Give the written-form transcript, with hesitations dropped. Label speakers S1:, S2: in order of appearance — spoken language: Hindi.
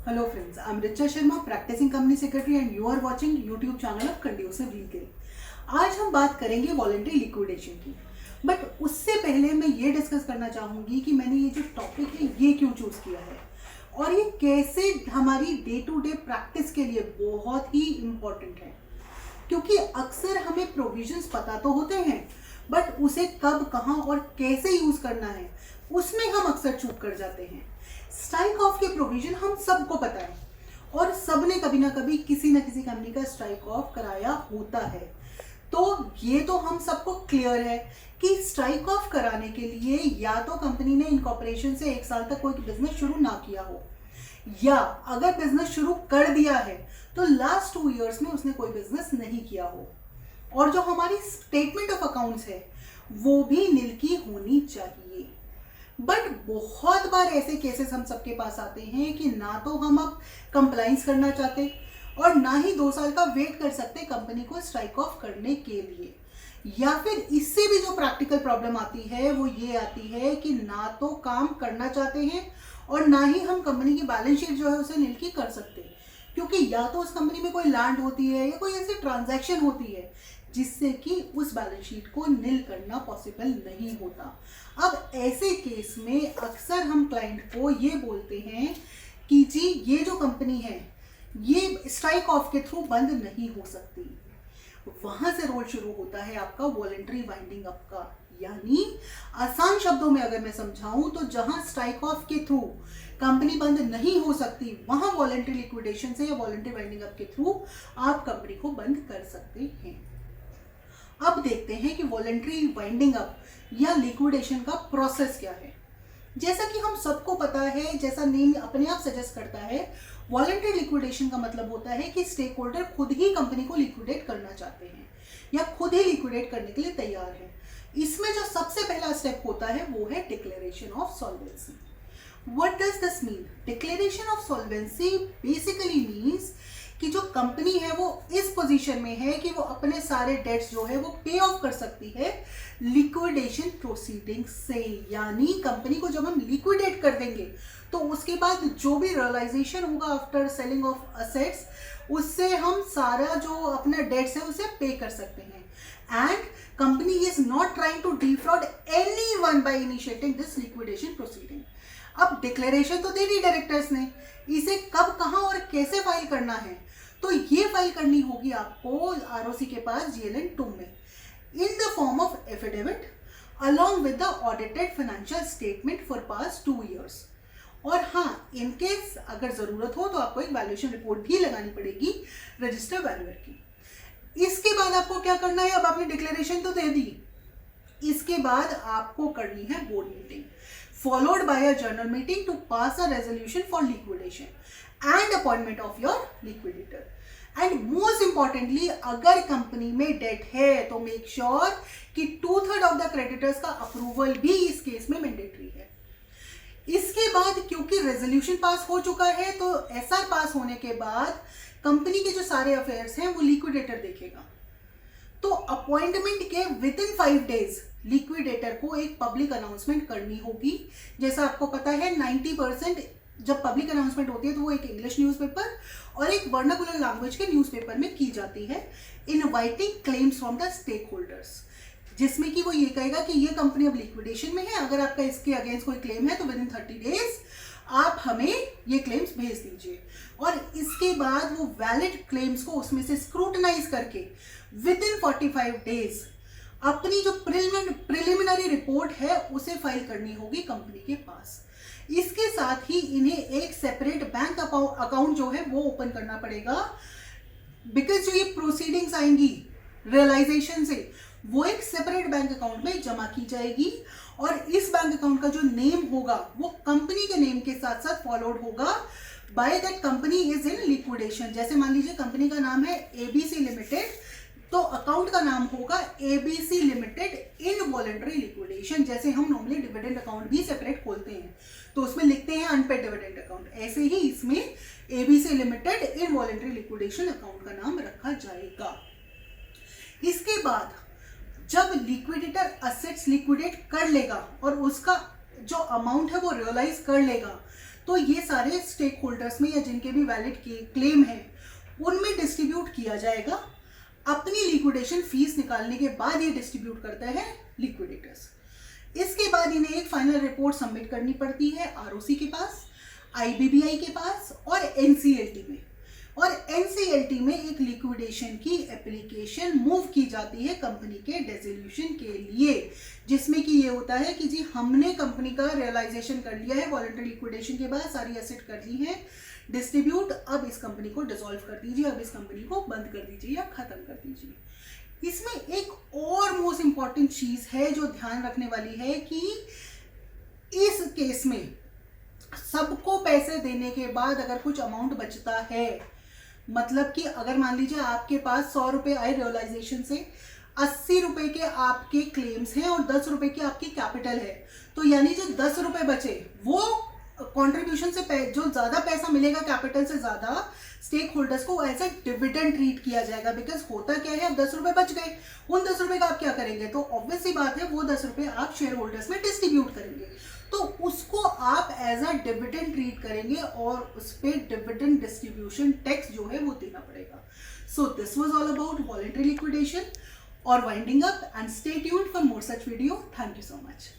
S1: Hello friends, I'm Richa Sharma, practicing company secretary and you are watching YouTube channel of Conducive Legal। आज हम बात करेंगे वॉलंटरी लिक्विडेशन की, बट उससे पहले मैं ये डिस्कस करना चाहूँगी कि मैंने ये जो टॉपिक है ये क्यों चूज़ किया है और ये कैसे हमारी डे टू डे प्रैक्टिस के लिए बहुत ही इम्पोर्टेंट है। क्योंकि अक्सर हमें प्रोविजंस पता तो होते हैं, बट उसे कब, कहाँ और कैसे यूज़ करना है उसमें हम अक्सर चूक कर जाते हैं। स्ट्राइक ऑफ के प्रोविजन हम सबको पता है और सबने कभी ना कभी किसी न किसी कंपनी का स्ट्राइक ऑफ कराया होता है। तो ये तो हम सबको क्लियर है कि स्ट्राइक ऑफ कराने के लिए या तो कंपनी ने इनकॉर्पोरेशन से 1 साल तक कोई बिजनेस शुरू ना किया हो, या अगर बिजनेस शुरू कर दिया है तो लास्ट 2 इयर्स में उसने कोई बिजनेस नहीं किया हो, और जो हमारी स्टेटमेंट ऑफ अकाउंट्स है वो भी नील की होनी चाहिए। बट बहुत बार ऐसे केसेस हम सबके पास आते हैं कि ना तो हम अब कंप्लाइंस करना चाहते और ना ही 2 साल का वेट कर सकते कंपनी को स्ट्राइक ऑफ करने के लिए, या फिर इससे भी जो प्रैक्टिकल प्रॉब्लम आती है वो ये आती है कि ना तो काम करना चाहते हैं और ना ही हम कंपनी की बैलेंस शीट जो है उसे नील की कर सकते, क्योंकि या तो उस कंपनी में कोई लैंड होती है या कोई ऐसी ट्रांजैक्शन होती है जिससे कि उस बैलेंस शीट को नील करना पॉसिबल नहीं होता। अब ऐसे केस में अक्सर हम क्लाइंट को ये बोलते हैं कि जी ये जो कंपनी है ये स्ट्राइक ऑफ के थ्रू बंद नहीं हो सकती। वहां से रोल शुरू होता है आपका वॉलंटरी वाइंडिंग अप का, यानी आसान शब्दों में अगर मैं समझाऊं तो जहां स्ट्राइक ऑफ के थ्रू कंपनी बंद नहीं हो सकती वहां वॉलंटरी लिक्विडेशन से या वॉलंटरी वाइंडिंग अप के थ्रू आप कंपनी को बंद कर सकते हैं। अब देखते हैं कि वॉलंटरी वाइंडिंग अप या लिक्विडेशन का प्रोसेस क्या है। जैसा कि हम सबको पता है, जैसा नेम अपने आप सजेस्ट करता है, वॉलंटरी लिक्विडेशन का मतलब होता है कि स्टेक होल्डर खुद ही कंपनी को लिक्विडेट करना चाहते हैं या खुद ही लिक्विडेट करने के लिए तैयार है। इसमें जो सबसे पहला स्टेप होता है वो है declaration of solvency. What does this mean? Declaration of solvency basically means कि जो कंपनी है वो इस पोजीशन में है कि वो अपने सारे डेट्स जो है वो पे ऑफ कर सकती है लिक्विडेशन प्रोसीडिंग से। यानी कंपनी को जब हम लिक्विडेट कर देंगे तो उसके बाद जो भी रियलाइजेशन होगा आफ्टर सेलिंग ऑफ असेट्स उससे हम सारा जो अपना डेट्स है उसे पे कर सकते हैं। And company is not trying to defraud anyone by initiating this liquidation proceeding. अब डिक्लेरेशन तो दे दी डायरेक्टर्स ने, इसे कब, कहां और कैसे फाइल करना है तो ये फाइल करनी होगी आपको आरओसी के पास GLN 2 में in the form of affidavit along with the audited financial statement for past 2 years. और हाँ, इन केस अगर जरूरत हो तो आपको एक वैल्यूएशन रिपोर्ट भी लगानी पड़ेगी रजिस्टर वैल्यूअर की। इसके बाद आपको क्या करना है? अब आपने डिक्लेरेशन तो दे दी, इसके बाद आपको करनी है board meeting followed by a general meeting to pass a resolution for liquidation and appointment of your liquidator. And most importantly, अगर कंपनी में डेट है तो मेक श्योर कि 2/3 ऑफ द क्रेडिटर्स का अप्रूवल भी इस केस में मैंडेटरी है। इसके बाद क्योंकि रेजोल्यूशन पास हो चुका है तो SR पास होने के बाद कंपनी के जो सारे अफेयर्स हैं वो लिक्विडेटर देखेगा। तो अपॉइंटमेंट के विद इन 5 डेज लिक्विडेटर को एक पब्लिक अनाउंसमेंट करनी होगी। जैसा आपको पता है 90% जब पब्लिक अनाउंसमेंट होती है तो वो एक इंग्लिश न्यूज़पेपर और एक वर्नाकुलर लैंग्वेज के न्यूज़पेपर में की जाती है, inviting claims from the stakeholders, जिसमें कि वो ये कहेगा कि ये कंपनी अब लिक्विडेशन में है, अगर आपका इसके अगेंस्ट कोई क्लेम है तो विद इन 30 डेज आप हमें ये क्लेम्स भेज दीजिए। और इसके बाद वो वैलिड क्लेम्स को उसमें से स्क्रूटनाइज करके विद इन 45 डेज अपनी जो प्रिलिमिनरी रिपोर्ट है उसे फाइल करनी होगी कंपनी के पास। इसके साथ ही इन्हें एक सेपरेट बैंक अकाउंट जो है वो ओपन करना पड़ेगा, बिकॉज जो ये प्रोसीडिंग्स आएंगी रियलाइजेशन से वो एक सेपरेट बैंक अकाउंट में जमा की जाएगी और इस बैंक अकाउंट का जो नेम होगा वो कंपनी के नेम के साथ साथ फॉलोड होगा by that company is in liquidation. जैसे मान लीजिए कंपनी का नाम है ABC लिमिटेड तो अकाउंट का नाम होगा ABC लिमिटेड इन वॉलंटरी लिक्विडेशन। जैसे हम नॉर्मली डिविडेंड अकाउंट भी सेपरेट खोलते हैं तो उसमें लिखते हैं अनपेड डिविडेंड अकाउंट, ऐसे ही इसमें ABC लिमिटेड इन वॉलंटरी लिक्विडेशन अकाउंट का नाम रखा जाएगा। इसके बाद जब लिक्विडेटर असेट्स लिक्विडेट कर लेगा और उसका जो अमाउंट है वो रियलाइज कर लेगा तो ये सारे स्टेक होल्डर्स में या जिनके भी वैलिड क्लेम है उनमें डिस्ट्रीब्यूट किया जाएगा। अपनी लिक्विडेशन फीस निकालने के बाद ये डिस्ट्रीब्यूट करता है लिक्विडेटर्स। इसके बाद इन्हें एक फाइनल रिपोर्ट सबमिट करनी पड़ती है आरओसी के पास, आईबीबीआई के पास और एनसीएलटी में। और एनसीएलटी में एक लिक्विडेशन की एप्लीकेशन मूव की जाती है कंपनी के डिसोल्यूशन के लिए, जिसमें कि ये होता है कि जी हमने कंपनी का रियलाइजेशन कर लिया है वॉलंटरी लिक्विडेशन के बाद, सारी एसेट कर ली है डिस्ट्रीब्यूट, अब इस कंपनी को डिसॉल्व कर दीजिए, अब इस कंपनी को बंद कर दीजिए या खत्म कर दीजिए। इसमें एक और मोस्ट इंपॉर्टेंट चीज है जो ध्यान रखने वाली है कि इस केस में सबको पैसे देने के बाद अगर कुछ अमाउंट बचता है, मतलब कि अगर मान लीजिए आपके पास 100 रुपए आए रियलाइजेशन से, 80 रुपए के आपके क्लेम्स हैं और 10 रुपए की आपकी कैपिटल है, तो यानी जो 10 रुपए बचे वो कंट्रीब्यूशन से जो ज्यादा पैसा मिलेगा कैपिटल से ज्यादा स्टेक होल्डर्स को एज ए डिविडेंड ट्रीट किया जाएगा। बिकॉज होता क्या है, अब 10 रुपए बच गए, उन 10 रुपए का आप क्या करेंगे, तो ऑब्वियस सी बात है वो 10 रुपए आप शेयर होल्डर्स में डिस्ट्रीब्यूट करेंगे, तो उसको आप एज अ डिविडेंड ट्रीट करेंगे और उस पर डिविडेंड डिस्ट्रीब्यूशन टैक्स जो है वो देना पड़ेगा। So this was all about voluntary liquidation और winding up, and stay tuned for more such video. Thank you so much.